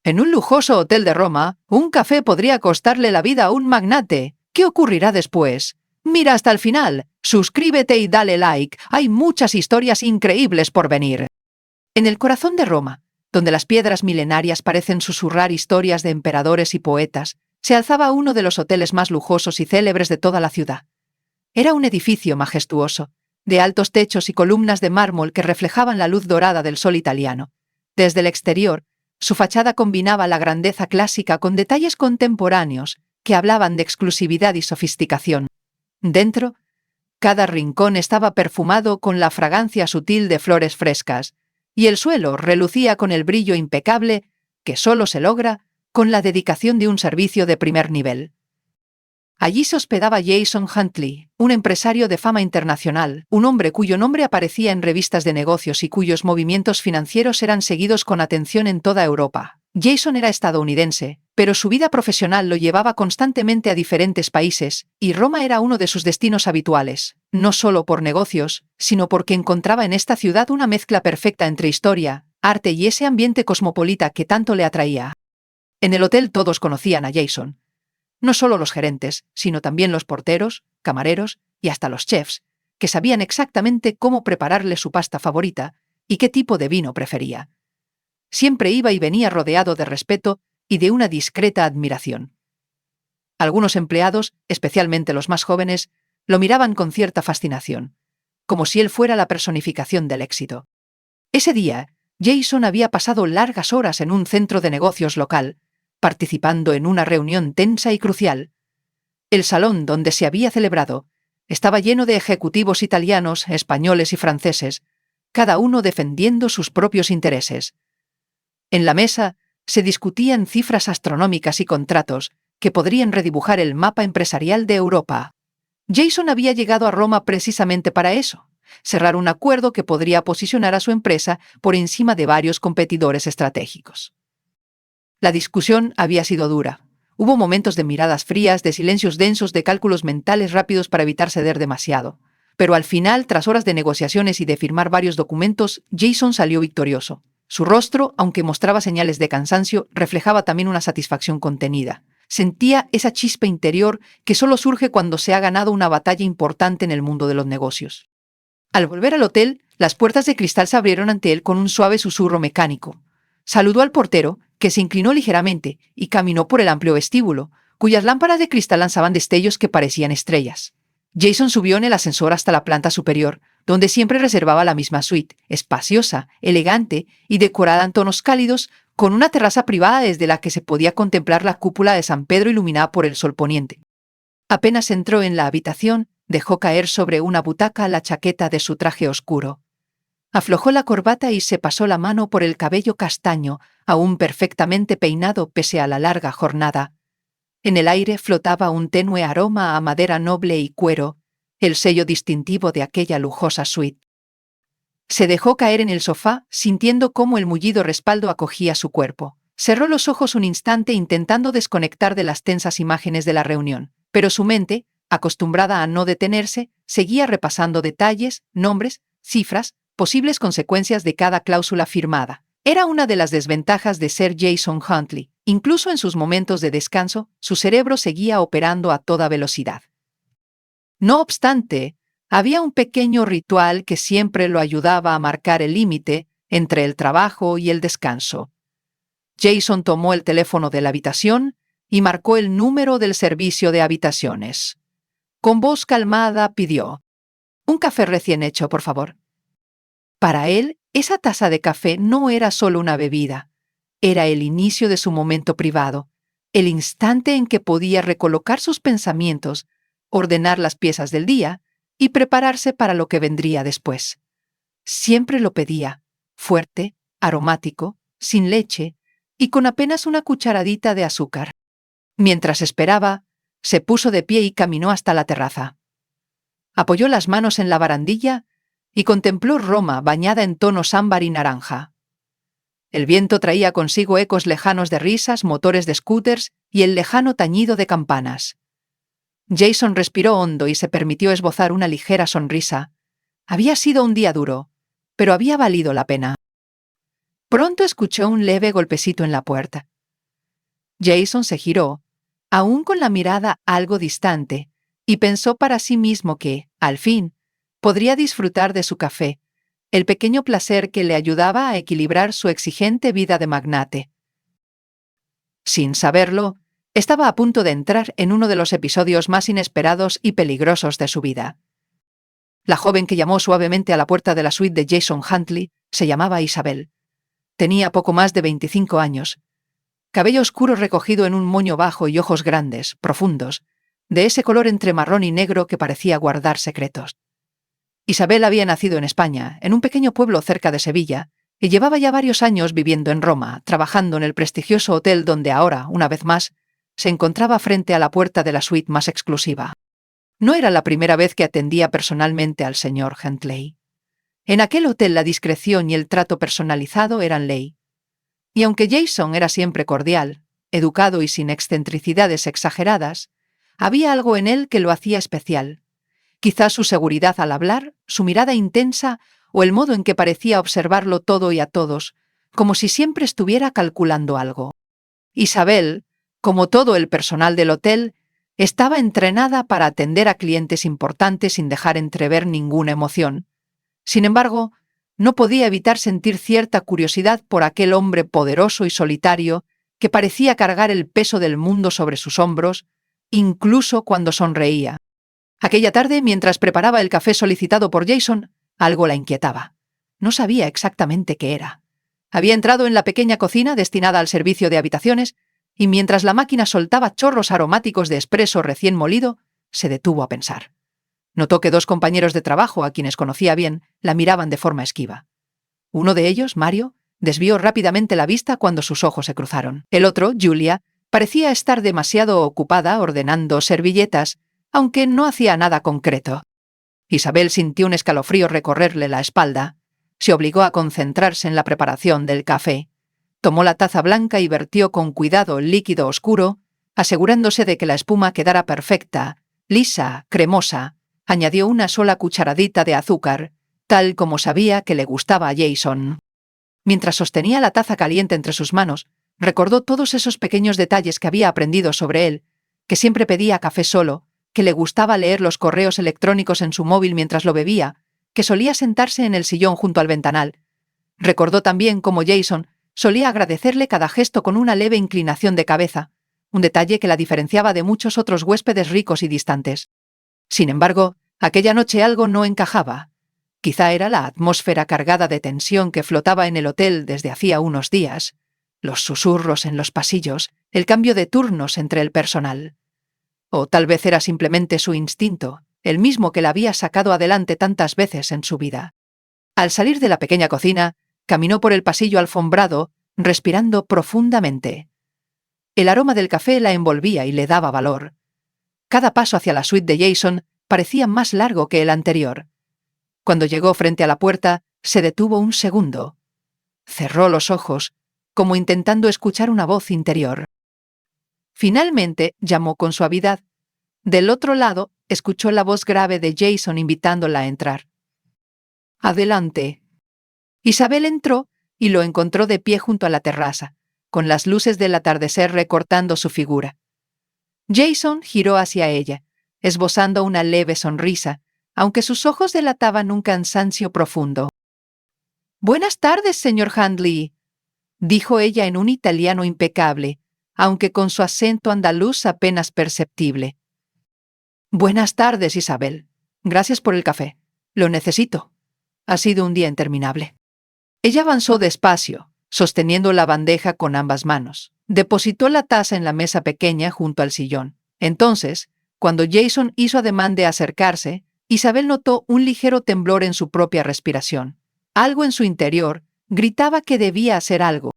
En un lujoso hotel de Roma, un café podría costarle la vida a un magnate. ¿Qué ocurrirá después? Mira hasta el final, suscríbete y dale like. Hay muchas historias increíbles por venir. En el corazón de Roma, donde las piedras milenarias parecen susurrar historias de emperadores y poetas, se alzaba uno de los hoteles más lujosos y célebres de toda la ciudad. Era un edificio majestuoso, de altos techos y columnas de mármol que reflejaban la luz dorada del sol italiano. Desde el exterior, su fachada combinaba la grandeza clásica con detalles contemporáneos que hablaban de exclusividad y sofisticación. Dentro, cada rincón estaba perfumado con la fragancia sutil de flores frescas, y el suelo relucía con el brillo impecable que solo se logra con la dedicación de un servicio de primer nivel. Allí se hospedaba Jason Huntley, un empresario de fama internacional, un hombre cuyo nombre aparecía en revistas de negocios y cuyos movimientos financieros eran seguidos con atención en toda Europa. Jason era estadounidense, pero su vida profesional lo llevaba constantemente a diferentes países, y Roma era uno de sus destinos habituales, no solo por negocios, sino porque encontraba en esta ciudad una mezcla perfecta entre historia, arte y ese ambiente cosmopolita que tanto le atraía. En el hotel todos conocían a Jason. No solo los gerentes, sino también los porteros, camareros y hasta los chefs, que sabían exactamente cómo prepararle su pasta favorita y qué tipo de vino prefería. Siempre iba y venía rodeado de respeto y de una discreta admiración. Algunos empleados, especialmente los más jóvenes, lo miraban con cierta fascinación, como si él fuera la personificación del éxito. Ese día, Jason había pasado largas horas en un centro de negocios local, participando en una reunión tensa y crucial. El salón donde se había celebrado estaba lleno de ejecutivos italianos, españoles y franceses, cada uno defendiendo sus propios intereses. En la mesa se discutían cifras astronómicas y contratos que podrían redibujar el mapa empresarial de Europa. Jason había llegado a Roma precisamente para eso, cerrar un acuerdo que podría posicionar a su empresa por encima de varios competidores estratégicos. La discusión había sido dura. Hubo momentos de miradas frías, de silencios densos, de cálculos mentales rápidos para evitar ceder demasiado. Pero al final, tras horas de negociaciones y de firmar varios documentos, Jason salió victorioso. Su rostro, aunque mostraba señales de cansancio, reflejaba también una satisfacción contenida. Sentía esa chispa interior que solo surge cuando se ha ganado una batalla importante en el mundo de los negocios. Al volver al hotel, las puertas de cristal se abrieron ante él con un suave susurro mecánico. Saludó al portero, que se inclinó ligeramente y caminó por el amplio vestíbulo, cuyas lámparas de cristal lanzaban destellos que parecían estrellas. Jason subió en el ascensor hasta la planta superior, donde siempre reservaba la misma suite, espaciosa, elegante y decorada en tonos cálidos, con una terraza privada desde la que se podía contemplar la cúpula de San Pedro iluminada por el sol poniente. Apenas entró en la habitación, dejó caer sobre una butaca la chaqueta de su traje oscuro. Aflojó la corbata y se pasó la mano por el cabello castaño, aún perfectamente peinado pese a la larga jornada. En el aire flotaba un tenue aroma a madera noble y cuero, el sello distintivo de aquella lujosa suite. Se dejó caer en el sofá, sintiendo cómo el mullido respaldo acogía su cuerpo. Cerró los ojos un instante intentando desconectar de las tensas imágenes de la reunión, pero su mente, acostumbrada a no detenerse, seguía repasando detalles, nombres, cifras, posibles consecuencias de cada cláusula firmada. Era una de las desventajas de ser Jason Huntley. Incluso en sus momentos de descanso, su cerebro seguía operando a toda velocidad. No obstante, había un pequeño ritual que siempre lo ayudaba a marcar el límite entre el trabajo y el descanso. Jason tomó el teléfono de la habitación y marcó el número del servicio de habitaciones. Con voz calmada pidió: «Un café recién hecho, por favor». Para él, esa taza de café no era solo una bebida, era el inicio de su momento privado, el instante en que podía recolocar sus pensamientos, ordenar las piezas del día y prepararse para lo que vendría después. Siempre lo pedía, fuerte, aromático, sin leche y con apenas una cucharadita de azúcar. Mientras esperaba, se puso de pie y caminó hasta la terraza. Apoyó las manos en la barandilla y contempló Roma bañada en tonos ámbar y naranja. El viento traía consigo ecos lejanos de risas, motores de scooters y el lejano tañido de campanas. Jason respiró hondo y se permitió esbozar una ligera sonrisa. Había sido un día duro, pero había valido la pena. Pronto escuchó un leve golpecito en la puerta. Jason se giró, aún con la mirada algo distante, y pensó para sí mismo que, al fin, podría disfrutar de su café, el pequeño placer que le ayudaba a equilibrar su exigente vida de magnate. Sin saberlo, estaba a punto de entrar en uno de los episodios más inesperados y peligrosos de su vida. La joven que llamó suavemente a la puerta de la suite de Jason Huntley se llamaba Isabel. Tenía poco más de 25 años. Cabello oscuro recogido en un moño bajo y ojos grandes, profundos, de ese color entre marrón y negro que parecía guardar secretos. Isabel había nacido en España, en un pequeño pueblo cerca de Sevilla, y llevaba ya varios años viviendo en Roma, trabajando en el prestigioso hotel donde ahora, una vez más, se encontraba frente a la puerta de la suite más exclusiva. No era la primera vez que atendía personalmente al señor Huntley. En aquel hotel la discreción y el trato personalizado eran ley. Y aunque Jason era siempre cordial, educado y sin excentricidades exageradas, había algo en él que lo hacía especial. Quizás su seguridad al hablar, su mirada intensa o el modo en que parecía observarlo todo y a todos, como si siempre estuviera calculando algo. Isabel, como todo el personal del hotel, estaba entrenada para atender a clientes importantes sin dejar entrever ninguna emoción. Sin embargo, no podía evitar sentir cierta curiosidad por aquel hombre poderoso y solitario que parecía cargar el peso del mundo sobre sus hombros, incluso cuando sonreía. Aquella tarde, mientras preparaba el café solicitado por Jason, algo la inquietaba. No sabía exactamente qué era. Había entrado en la pequeña cocina destinada al servicio de habitaciones y mientras la máquina soltaba chorros aromáticos de espresso recién molido, se detuvo a pensar. Notó que dos compañeros de trabajo, a quienes conocía bien, la miraban de forma esquiva. Uno de ellos, Mario, desvió rápidamente la vista cuando sus ojos se cruzaron. El otro, Julia, parecía estar demasiado ocupada ordenando servilletas, aunque no hacía nada concreto. Isabel sintió un escalofrío recorrerle la espalda. Se obligó a concentrarse en la preparación del café. Tomó la taza blanca y vertió con cuidado el líquido oscuro, asegurándose de que la espuma quedara perfecta, lisa, cremosa. Añadió una sola cucharadita de azúcar, tal como sabía que le gustaba a Jason. Mientras sostenía la taza caliente entre sus manos, recordó todos esos pequeños detalles que había aprendido sobre él, que siempre pedía café solo, que le gustaba leer los correos electrónicos en su móvil mientras lo bebía, que solía sentarse en el sillón junto al ventanal. Recordó también cómo Jason solía agradecerle cada gesto con una leve inclinación de cabeza, un detalle que la diferenciaba de muchos otros huéspedes ricos y distantes. Sin embargo, aquella noche algo no encajaba. Quizá era la atmósfera cargada de tensión que flotaba en el hotel desde hacía unos días, los susurros en los pasillos, el cambio de turnos entre el personal. O tal vez era simplemente su instinto, el mismo que la había sacado adelante tantas veces en su vida. Al salir de la pequeña cocina, caminó por el pasillo alfombrado, respirando profundamente. El aroma del café la envolvía y le daba valor. Cada paso hacia la suite de Jason parecía más largo que el anterior. Cuando llegó frente a la puerta, se detuvo un segundo. Cerró los ojos, como intentando escuchar una voz interior. Finalmente llamó con suavidad. Del otro lado, escuchó la voz grave de Jason invitándola a entrar. «Adelante». Isabel entró y lo encontró de pie junto a la terraza, con las luces del atardecer recortando su figura. Jason giró hacia ella, esbozando una leve sonrisa, aunque sus ojos delataban un cansancio profundo. «Buenas tardes, señor Huntley», dijo ella en un italiano impecable, aunque con su acento andaluz apenas perceptible. «Buenas tardes, Isabel. Gracias por el café. Lo necesito. Ha sido un día interminable». Ella avanzó despacio, sosteniendo la bandeja con ambas manos. Depositó la taza en la mesa pequeña junto al sillón. Entonces, cuando Jason hizo ademán de acercarse, Isabel notó un ligero temblor en su propia respiración. Algo en su interior gritaba que debía hacer algo.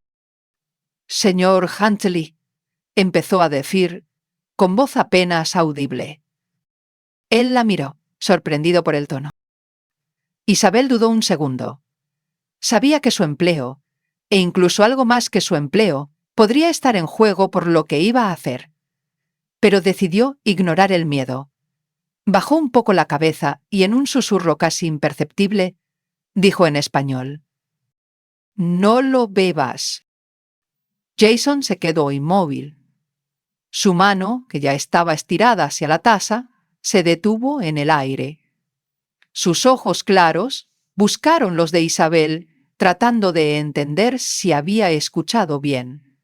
«Señor Huntley», empezó a decir, con voz apenas audible. Él la miró, sorprendido por el tono. Isabel dudó un segundo. Sabía que su empleo, e incluso algo más que su empleo, podría estar en juego por lo que iba a hacer. Pero decidió ignorar el miedo. Bajó un poco la cabeza y en un susurro casi imperceptible, dijo en español: «No lo bebas». Jason se quedó inmóvil. Su mano, que ya estaba estirada hacia la taza, se detuvo en el aire. Sus ojos claros buscaron los de Isabel, tratando de entender si había escuchado bien.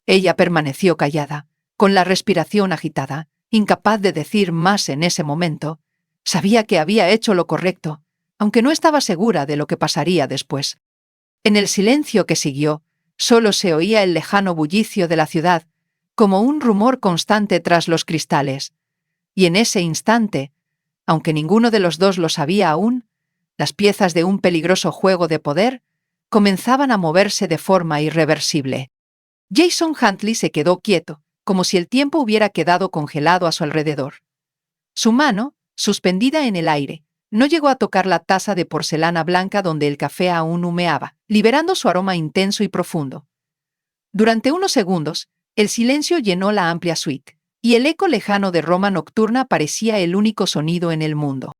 Ella permaneció callada, con la respiración agitada, incapaz de decir más en ese momento. Sabía que había hecho lo correcto, aunque no estaba segura de lo que pasaría después. En el silencio que siguió, solo se oía el lejano bullicio de la ciudad, como un rumor constante tras los cristales. Y en ese instante, aunque ninguno de los dos lo sabía aún, las piezas de un peligroso juego de poder comenzaban a moverse de forma irreversible. Jason Huntley se quedó quieto, como si el tiempo hubiera quedado congelado a su alrededor. Su mano, suspendida en el aire, no llegó a tocar la taza de porcelana blanca donde el café aún humeaba, liberando su aroma intenso y profundo. Durante unos segundos, el silencio llenó la amplia suite, y el eco lejano de Roma nocturna parecía el único sonido en el mundo.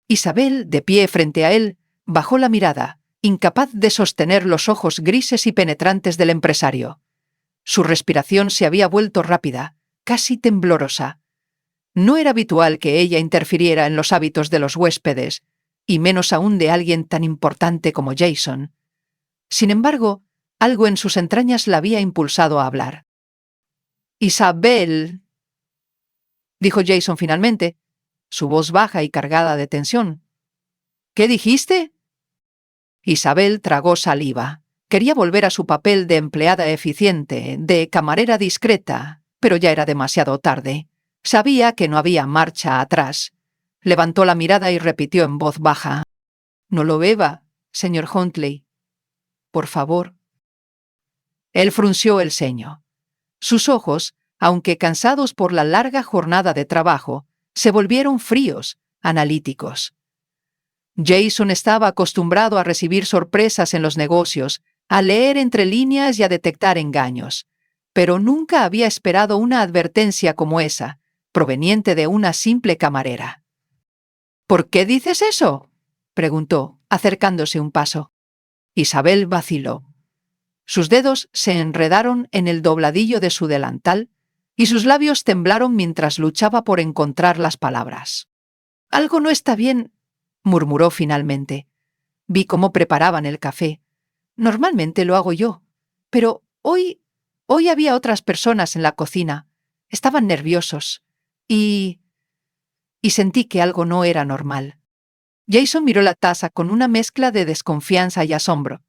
Isabel, de pie frente a él, bajó la mirada, incapaz de sostener los ojos grises y penetrantes del empresario. Su respiración se había vuelto rápida, casi temblorosa. No era habitual que ella interfiriera en los hábitos de los huéspedes, y menos aún de alguien tan importante como Jason. Sin embargo, algo en sus entrañas la había impulsado a hablar. «Isabel», dijo Jason finalmente, su voz baja y cargada de tensión. «¿Qué dijiste?» Isabel tragó saliva. Quería volver a su papel de empleada eficiente, de camarera discreta, pero ya era demasiado tarde. Sabía que no había marcha atrás. Levantó la mirada y repitió en voz baja: «No lo beba, señor Huntley. Por favor». Él frunció el ceño. Sus ojos, aunque cansados por la larga jornada de trabajo, se volvieron fríos, analíticos. Jason estaba acostumbrado a recibir sorpresas en los negocios, a leer entre líneas y a detectar engaños, pero nunca había esperado una advertencia como esa, proveniente de una simple camarera. «¿Por qué dices eso?», preguntó, acercándose un paso. Isabel vaciló. Sus dedos se enredaron en el dobladillo de su delantal y sus labios temblaron mientras luchaba por encontrar las palabras. «Algo no está bien», murmuró finalmente. «Vi cómo preparaban el café. Normalmente lo hago yo, pero hoy había otras personas en la cocina. Estaban nerviosos. Y sentí que algo no era normal». Jason miró la taza con una mezcla de desconfianza y asombro.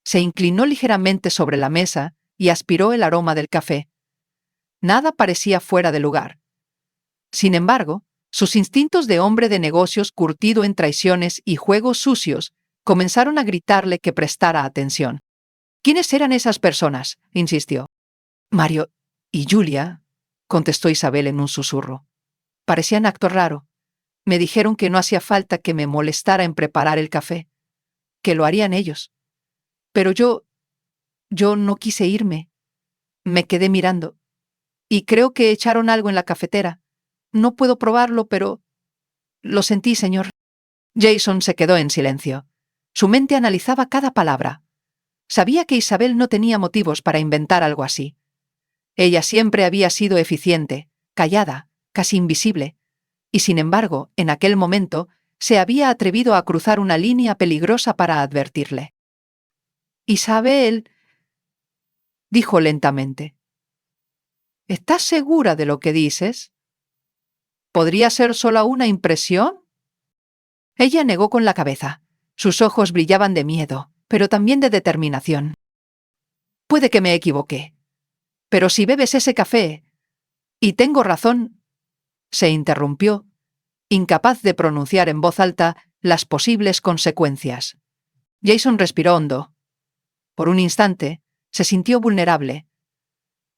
Se inclinó ligeramente sobre la mesa y aspiró el aroma del café. Nada parecía fuera de lugar. Sin embargo, sus instintos de hombre de negocios curtido en traiciones y juegos sucios comenzaron a gritarle que prestara atención. «¿Quiénes eran esas personas?», insistió. «Mario y Julia», contestó Isabel en un susurro. «Parecían acto raro. Me dijeron que no hacía falta que me molestara en preparar el café, que lo harían ellos. Pero yo no quise irme. Me quedé mirando. Y creo que echaron algo en la cafetera. No puedo probarlo, pero lo sentí, señor». Jason se quedó en silencio. Su mente analizaba cada palabra. Sabía que Isabel no tenía motivos para inventar algo así. Ella siempre había sido eficiente, callada, casi invisible, y sin embargo, en aquel momento, se había atrevido a cruzar una línea peligrosa para advertirle. «Isabel», dijo lentamente, «¿estás segura de lo que dices? ¿Podría ser solo una impresión?». Ella negó con la cabeza. Sus ojos brillaban de miedo, pero también de determinación. «Puede que me equivoqué. Pero si bebes ese café, y tengo razón», se interrumpió, incapaz de pronunciar en voz alta las posibles consecuencias. Jason respiró hondo. Por un instante, se sintió vulnerable.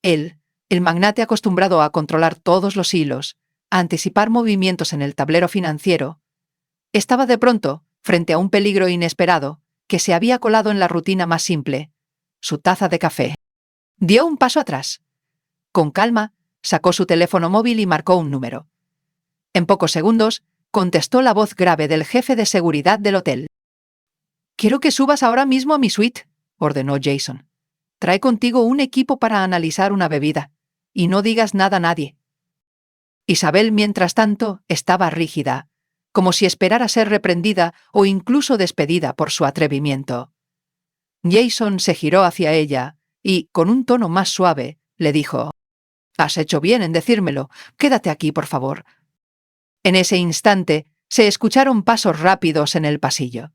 Él, el magnate acostumbrado a controlar todos los hilos, a anticipar movimientos en el tablero financiero, estaba de pronto frente a un peligro inesperado que se había colado en la rutina más simple, su taza de café. Dio un paso atrás. Con calma, sacó su teléfono móvil y marcó un número. En pocos segundos, contestó la voz grave del jefe de seguridad del hotel. «Quiero que subas ahora mismo a mi suite», ordenó Jason. «Trae contigo un equipo para analizar una bebida. y no digas nada a nadie». Isabel, mientras tanto, estaba rígida, como si esperara ser reprendida o incluso despedida por su atrevimiento. Jason se giró hacia ella y, con un tono más suave, le dijo: «Has hecho bien en decírmelo. Quédate aquí, por favor». En ese instante, se escucharon pasos rápidos en el pasillo.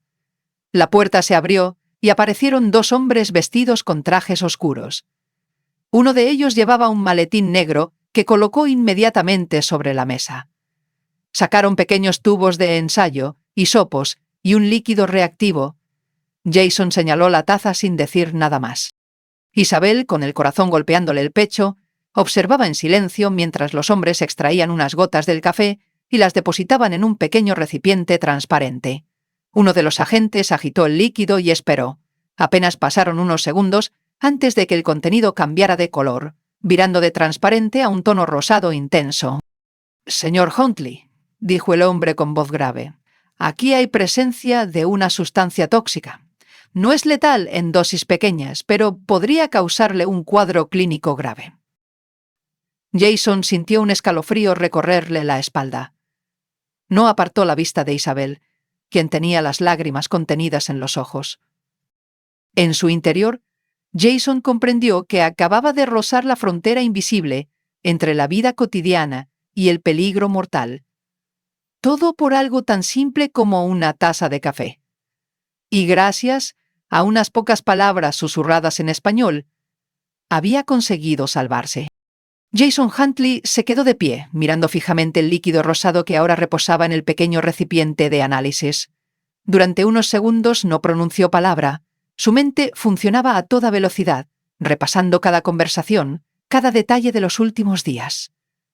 La puerta se abrió y aparecieron dos hombres vestidos con trajes oscuros. Uno de ellos llevaba un maletín negro que colocó inmediatamente sobre la mesa. Sacaron pequeños tubos de ensayo, hisopos y un líquido reactivo. Jason señaló la taza sin decir nada más. Isabel, con el corazón golpeándole el pecho, observaba en silencio mientras los hombres extraían unas gotas del café y las depositaban en un pequeño recipiente transparente. Uno de los agentes agitó el líquido y esperó. Apenas pasaron unos segundos antes de que el contenido cambiara de color, virando de transparente a un tono rosado intenso. «Señor Huntley», dijo el hombre con voz grave, «aquí hay presencia de una sustancia tóxica. No es letal en dosis pequeñas, pero podría causarle un cuadro clínico grave». Jason sintió un escalofrío recorrerle la espalda. No apartó la vista de Isabel, quien tenía las lágrimas contenidas en los ojos. En su interior, Jason comprendió que acababa de rozar la frontera invisible entre la vida cotidiana y el peligro mortal. Todo por algo tan simple como una taza de café. Y gracias a unas pocas palabras susurradas en español, había conseguido salvarse. Jason Huntley se quedó de pie, mirando fijamente el líquido rosado que ahora reposaba en el pequeño recipiente de análisis. Durante unos segundos no pronunció palabra. Su mente funcionaba a toda velocidad, repasando cada conversación, cada detalle de los últimos días.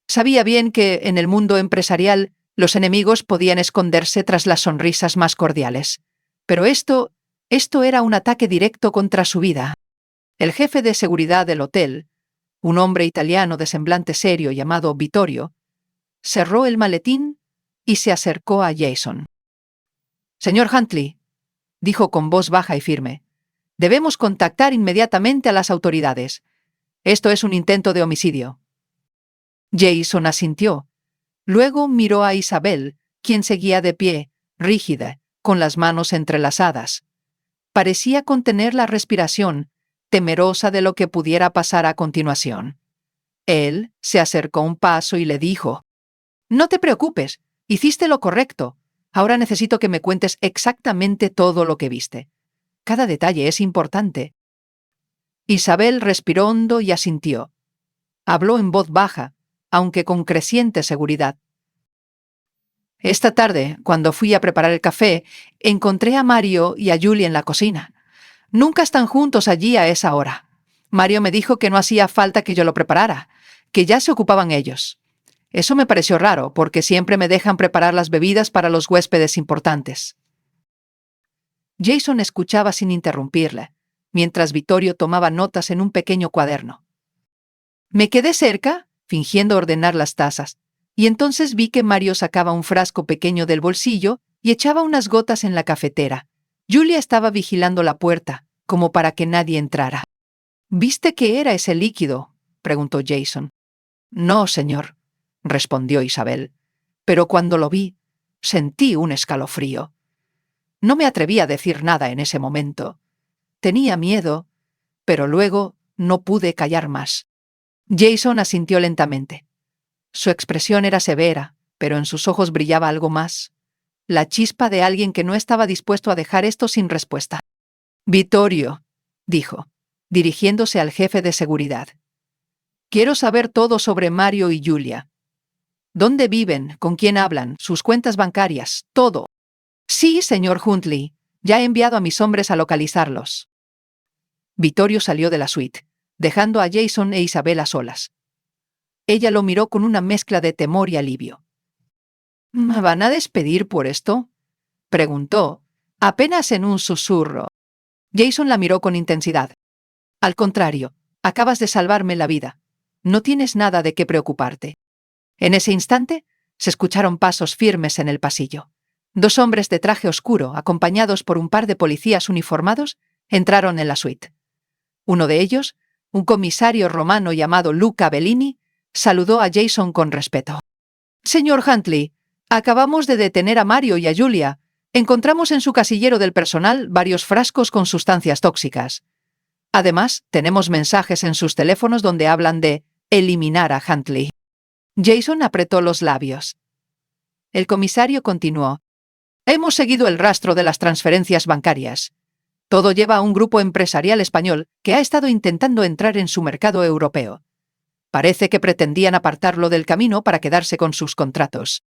Sabía bien que, en el mundo empresarial, los enemigos podían esconderse tras las sonrisas más cordiales. Pero esto era un ataque directo contra su vida. El jefe de seguridad del hotel, un hombre italiano de semblante serio llamado Vittorio, cerró el maletín y se acercó a Jason. «Señor Huntley», dijo con voz baja y firme, «debemos contactar inmediatamente a las autoridades. Esto es un intento de homicidio». Jason asintió. Luego miró a Isabel, quien seguía de pie, rígida, con las manos entrelazadas. Parecía contener la respiración, temerosa de lo que pudiera pasar a continuación. Él se acercó un paso y le dijo: «No te preocupes, hiciste lo correcto. Ahora necesito que me cuentes exactamente todo lo que viste. Cada detalle es importante». Isabel respiró hondo y asintió. Habló en voz baja, aunque con creciente seguridad. «Esta tarde, cuando fui a preparar el café, encontré a Mario y a Julie en la cocina. Nunca están juntos allí a esa hora. Mario me dijo que no hacía falta que yo lo preparara, que ya se ocupaban ellos. Eso me pareció raro, porque siempre me dejan preparar las bebidas para los huéspedes importantes». Jason escuchaba sin interrumpirle, mientras Vittorio tomaba notas en un pequeño cuaderno. Me quedé cerca, fingiendo ordenar las tazas, y entonces vi que Mario sacaba un frasco pequeño del bolsillo y echaba unas gotas en la cafetera. Julia estaba vigilando la puerta, como para que nadie entrara. «¿Viste qué era ese líquido?», preguntó Jason. «No, señor», respondió Isabel, «pero cuando lo vi, sentí un escalofrío. No me atreví a decir nada en ese momento. Tenía miedo, pero luego no pude callar más». Jason asintió lentamente. Su expresión era severa, pero en sus ojos brillaba algo más. La chispa de alguien que no estaba dispuesto a dejar esto sin respuesta. «Vittorio», dijo, dirigiéndose al jefe de seguridad, «quiero saber todo sobre Mario y Julia. ¿Dónde viven? ¿Con quién hablan? ¿Sus cuentas bancarias? Todo». «Sí, señor Huntley. Ya he enviado a mis hombres a localizarlos». Vittorio salió de la suite, dejando a Jason e Isabel a solas. Ella lo miró con una mezcla de temor y alivio. «¿Me van a despedir por esto?», preguntó, apenas en un susurro. Jason la miró con intensidad. «Al contrario, acabas de salvarme la vida. No tienes nada de qué preocuparte». En ese instante, se escucharon pasos firmes en el pasillo. Dos hombres de traje oscuro, acompañados por un par de policías uniformados, entraron en la suite. Uno de ellos, Un comisario romano llamado Luca Bellini saludó a Jason con respeto. «Señor Huntley, acabamos de detener a Mario y a Julia. Encontramos en su casillero del personal varios frascos con sustancias tóxicas. Además, tenemos mensajes en sus teléfonos donde hablan de eliminar a Huntley». Jason apretó los labios. El comisario continuó. «Hemos seguido el rastro de las transferencias bancarias. Todo lleva a un grupo empresarial español que ha estado intentando entrar en su mercado europeo. Parece que pretendían apartarlo del camino para quedarse con sus contratos».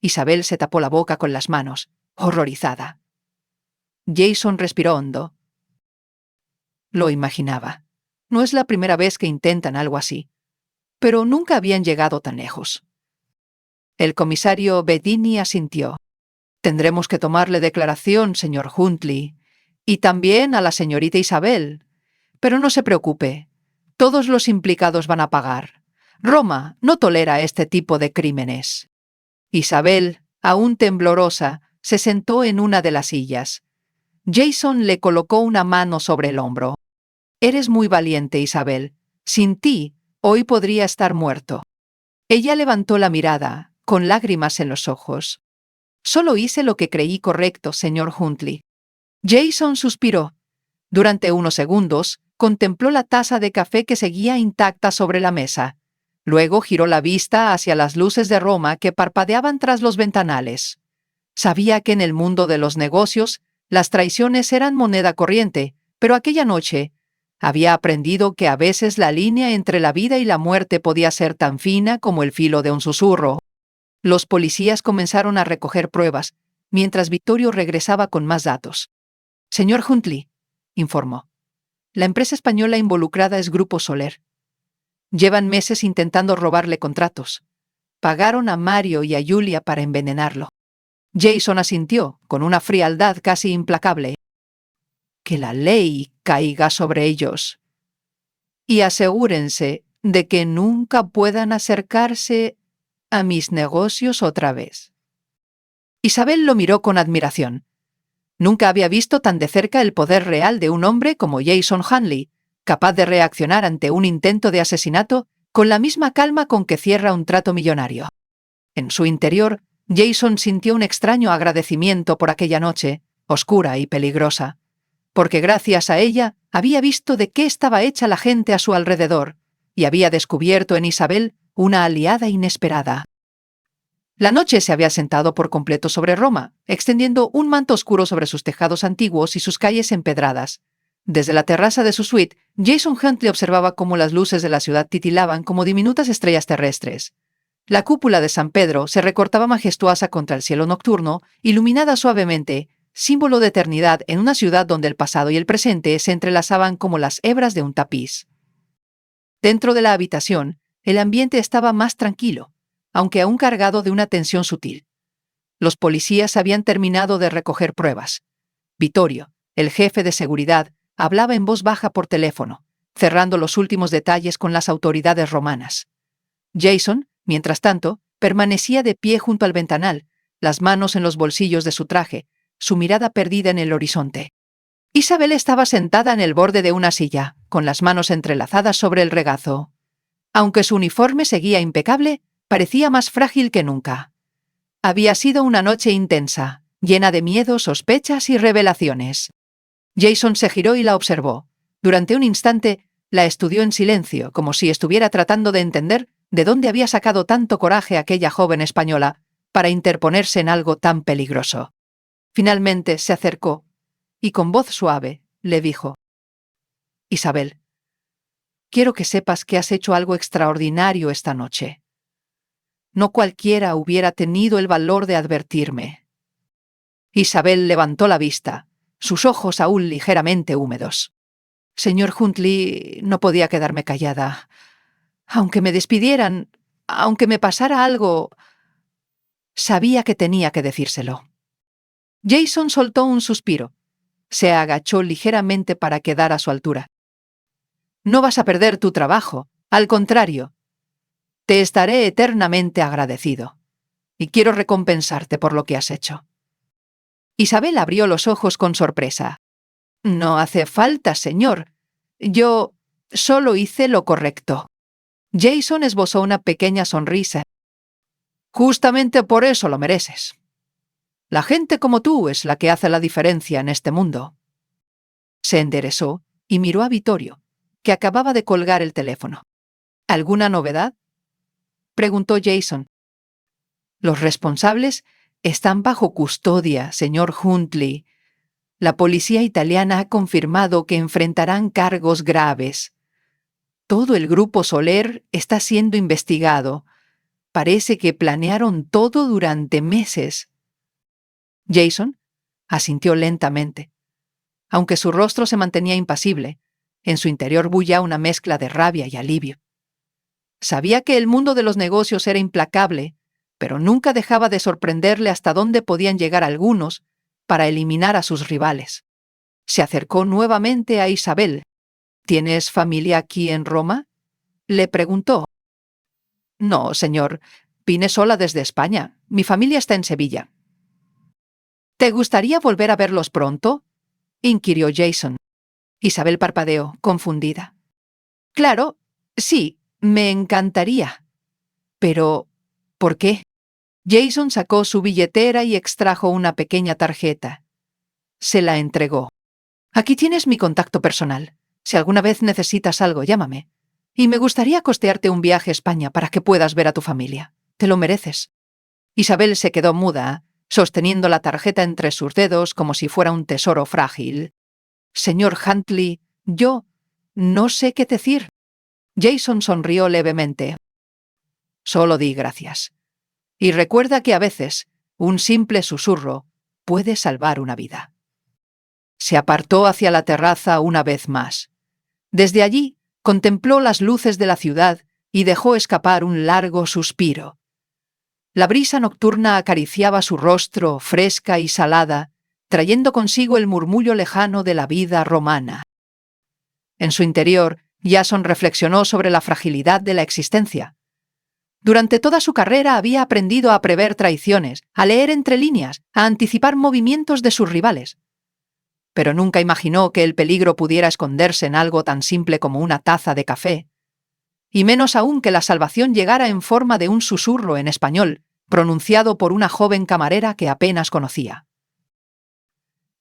Isabel se tapó la boca con las manos, horrorizada. Jason respiró hondo. Lo imaginaba. No es la primera vez que intentan algo así, pero nunca habían llegado tan lejos. El comisario Bedini asintió. «Tendremos que tomarle declaración, señor Huntley, y también a la señorita Isabel. Pero no se preocupe, todos los implicados van a pagar. Roma no tolera este tipo de crímenes». Isabel, aún temblorosa, se sentó en una de las sillas. Jason le colocó una mano sobre el hombro. «Eres muy valiente, Isabel. Sin ti, hoy podría estar muerto». Ella levantó la mirada, con lágrimas en los ojos. «Solo hice lo que creí correcto, señor Huntley». Jason suspiró. Durante unos segundos, contempló la taza de café que seguía intacta sobre la mesa. Luego giró la vista hacia las luces de Roma que parpadeaban tras los ventanales. Sabía que en el mundo de los negocios, las traiciones eran moneda corriente, pero aquella noche había aprendido que a veces la línea entre la vida y la muerte podía ser tan fina como el filo de un susurro. Los policías comenzaron a recoger pruebas, mientras Vittorio regresaba con más datos. «Señor Huntley», informó, «la empresa española involucrada es Grupo Soler. Llevan meses intentando robarle contratos. Pagaron a Mario y a Julia para envenenarlo». Jason asintió, con una frialdad casi implacable. «Que la ley caiga sobre ellos. Y asegúrense de que nunca puedan acercarse a mis negocios otra vez». Isabel lo miró con admiración. Nunca había visto tan de cerca el poder real de un hombre como Jason Huntley, capaz de reaccionar ante un intento de asesinato con la misma calma con que cierra un trato millonario. En su interior, Jason sintió un extraño agradecimiento por aquella noche, oscura y peligrosa, porque gracias a ella había visto de qué estaba hecha la gente a su alrededor y había descubierto en Isabel una aliada inesperada. La noche se había sentado por completo sobre Roma, extendiendo un manto oscuro sobre sus tejados antiguos y sus calles empedradas. Desde la terraza de su suite, Jason Huntley observaba cómo las luces de la ciudad titilaban como diminutas estrellas terrestres. La cúpula de San Pedro se recortaba majestuosa contra el cielo nocturno, iluminada suavemente, símbolo de eternidad en una ciudad donde el pasado y el presente se entrelazaban como las hebras de un tapiz. Dentro de la habitación, el ambiente estaba más tranquilo, aunque aún cargado de una tensión sutil. Los policías habían terminado de recoger pruebas. Vittorio, el jefe de seguridad, hablaba en voz baja por teléfono, cerrando los últimos detalles con las autoridades romanas. Jason, mientras tanto, permanecía de pie junto al ventanal, las manos en los bolsillos de su traje, su mirada perdida en el horizonte. Isabel estaba sentada en el borde de una silla, con las manos entrelazadas sobre el regazo. Aunque su uniforme seguía impecable, parecía más frágil que nunca. Había sido una noche intensa, llena de miedo, sospechas y revelaciones. Jason se giró y la observó. Durante un instante, la estudió en silencio, como si estuviera tratando de entender de dónde había sacado tanto coraje aquella joven española para interponerse en algo tan peligroso. Finalmente se acercó y con voz suave le dijo: «Isabel, quiero que sepas que has hecho algo extraordinario esta noche. No cualquiera hubiera tenido el valor de advertirme». Isabel levantó la vista, sus ojos aún ligeramente húmedos. «Señor Huntley, no podía quedarme callada. Aunque me despidieran, aunque me pasara algo, sabía que tenía que decírselo». Jason soltó un suspiro. Se agachó ligeramente para quedar a su altura. «No vas a perder tu trabajo. Al contrario, te estaré eternamente agradecido. Y quiero recompensarte por lo que has hecho». Isabel abrió los ojos con sorpresa. «No hace falta, señor. Yo Solo hice lo correcto. Jason esbozó una pequeña sonrisa. Justamente por eso lo mereces. La gente como tú es la que hace la diferencia en este mundo. Se enderezó y miró a Vittorio, que acababa de colgar el teléfono. ¿Alguna novedad?, preguntó Jason. Los responsables están bajo custodia, señor Huntley. La policía italiana ha confirmado que enfrentarán cargos graves. Todo el grupo Soler está siendo investigado. Parece que planearon todo durante meses. Jason asintió lentamente. Aunque su rostro se mantenía impasible, en su interior bullía una mezcla de rabia y alivio. Sabía que el mundo de los negocios era implacable, pero nunca dejaba de sorprenderle hasta dónde podían llegar algunos para eliminar a sus rivales. Se acercó nuevamente a Isabel. ¿Tienes familia aquí en Roma?, le preguntó. No, señor. Vine sola desde España. Mi familia está en Sevilla. ¿Te gustaría volver a verlos pronto?, inquirió Jason. Isabel parpadeó, confundida. Claro, sí, me encantaría. Pero, ¿por qué? Jason sacó su billetera y extrajo una pequeña tarjeta. Se la entregó. Aquí tienes mi contacto personal. Si alguna vez necesitas algo, llámame. Y me gustaría costearte un viaje a España para que puedas ver a tu familia. Te lo mereces. Isabel se quedó muda, sosteniendo la tarjeta entre sus dedos como si fuera un tesoro frágil. Señor Huntley, yo no sé qué decir. Jason sonrió levemente. Solo di gracias. Y recuerda que a veces un simple susurro puede salvar una vida. Se apartó hacia la terraza una vez más. Desde allí contempló las luces de la ciudad y dejó escapar un largo suspiro. La brisa nocturna acariciaba su rostro, fresca y salada, trayendo consigo el murmullo lejano de la vida romana. En su interior, Jason reflexionó sobre la fragilidad de la existencia. Durante toda su carrera había aprendido a prever traiciones, a leer entre líneas, a anticipar movimientos de sus rivales. Pero nunca imaginó que el peligro pudiera esconderse en algo tan simple como una taza de café, y menos aún que la salvación llegara en forma de un susurro en español, pronunciado por una joven camarera que apenas conocía.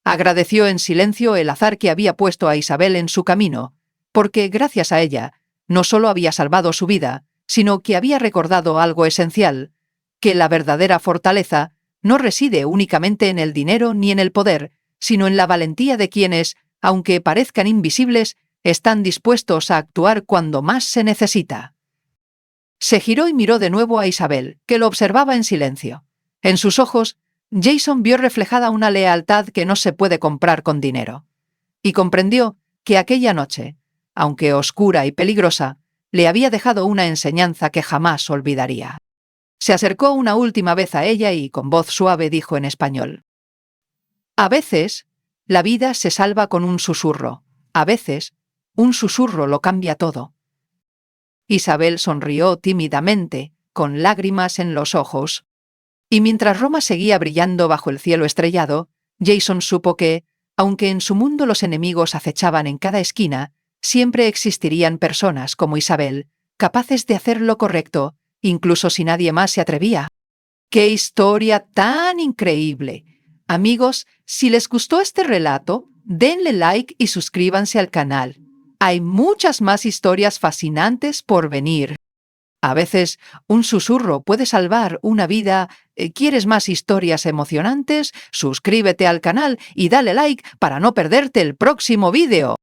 Agradeció en silencio el azar que había puesto a Isabel en su camino, porque gracias a ella no solo había salvado su vida, sino que había recordado algo esencial, que la verdadera fortaleza no reside únicamente en el dinero ni en el poder, sino en la valentía de quienes, aunque parezcan invisibles, están dispuestos a actuar cuando más se necesita. Se giró y miró de nuevo a Isabel, que lo observaba en silencio. En sus ojos, Jason vio reflejada una lealtad que no se puede comprar con dinero. Y comprendió que aquella noche, aunque oscura y peligrosa, le había dejado una enseñanza que jamás olvidaría. Se acercó una última vez a ella y, con voz suave, dijo en español: a veces, la vida se salva con un susurro. A veces, un susurro lo cambia todo. Isabel sonrió tímidamente, con lágrimas en los ojos. Y mientras Roma seguía brillando bajo el cielo estrellado, Jason supo que, aunque en su mundo los enemigos acechaban en cada esquina, siempre existirían personas como Isabel, capaces de hacer lo correcto, incluso si nadie más se atrevía. ¡Qué historia tan increíble! Amigos, si les gustó este relato, denle like y suscríbanse al canal. Hay muchas más historias fascinantes por venir. A veces, un susurro puede salvar una vida. ¿Quieres más historias emocionantes? Suscríbete al canal y dale like para no perderte el próximo vídeo.